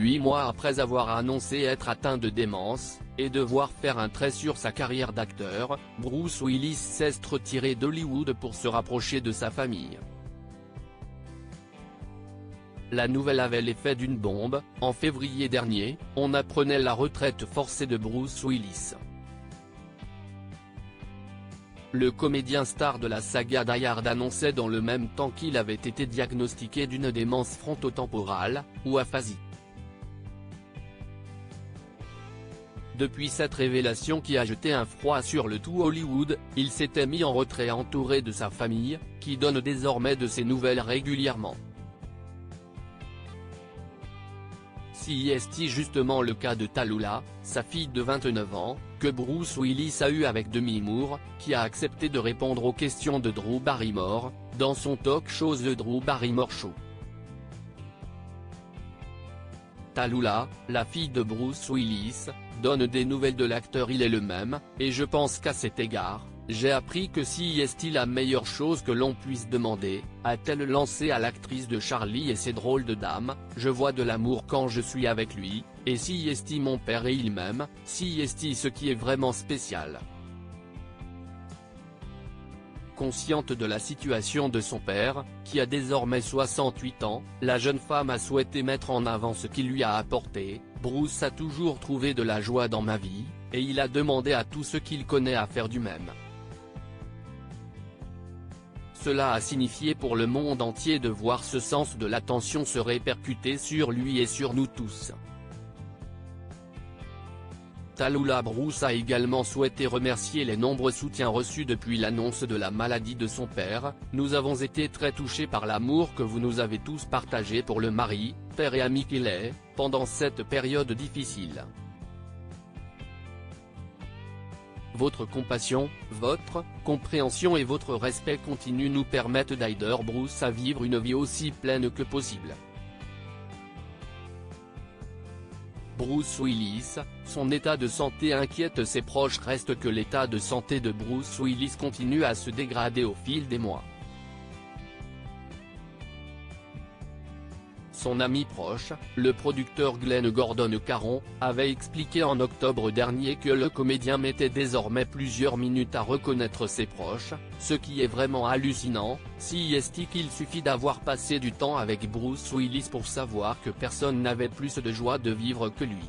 8 mois après avoir annoncé être atteint de démence, et devoir faire un trait sur sa carrière d'acteur, Bruce Willis s'est retiré d'Hollywood pour se rapprocher de sa famille. La nouvelle avait l'effet d'une bombe. En février dernier, on apprenait la retraite forcée de Bruce Willis. Le comédien star de la saga Die Hard annonçait dans le même temps qu'il avait été diagnostiqué d'une démence frontotemporale, ou aphasie. Depuis cette révélation qui a jeté un froid sur le tout Hollywood, il s'était mis en retrait entouré de sa famille, qui donne désormais de ses nouvelles régulièrement. Si est justement le cas de Tallulah, sa fille de 29 ans, que Bruce Willis a eu avec Demi Moore, qui a accepté de répondre aux questions de Drew Barrymore, dans son talk show The Drew Barrymore Show. Tallulah, la fille de Bruce Willis, donne des nouvelles de l'acteur. Il est le même, et je pense qu'à cet égard, j'ai appris que si est la meilleure chose que l'on puisse demander, a-t-elle lancé à l'actrice de Charlie et ses drôles de dames, je vois de l'amour quand je suis avec lui, et si est mon père et il m'aime, si est ce qui est vraiment spécial. Consciente de la situation de son père, qui a désormais 68 ans, la jeune femme a souhaité mettre en avant ce qu'il lui a apporté. Bruce a toujours trouvé de la joie dans ma vie, et il a demandé à tous ceux qu'il connaît à faire du même. Cela a signifié pour le monde entier de voir ce sens de l'attention se répercuter sur lui et sur nous tous. Tallulah Bruce a également souhaité remercier les nombreux soutiens reçus depuis l'annonce de la maladie de son père. Nous avons été très touchés par l'amour que vous nous avez tous partagé pour le mari, père et ami qu'il est, pendant cette période difficile. Votre compassion, votre compréhension et votre respect continu nous permettent d'aider Bruce à vivre une vie aussi pleine que possible. Bruce Willis, son état de santé inquiète ses proches. Reste que l'état de santé de Bruce Willis continue à se dégrader au fil des mois. Son ami proche, le producteur Glenn Gordon Caron, avait expliqué en octobre dernier que le comédien mettait désormais plusieurs minutes à reconnaître ses proches, ce qui est vraiment hallucinant. Si est qu'il suffit d'avoir passé du temps avec Bruce Willis pour savoir que personne n'avait plus de joie de vivre que lui.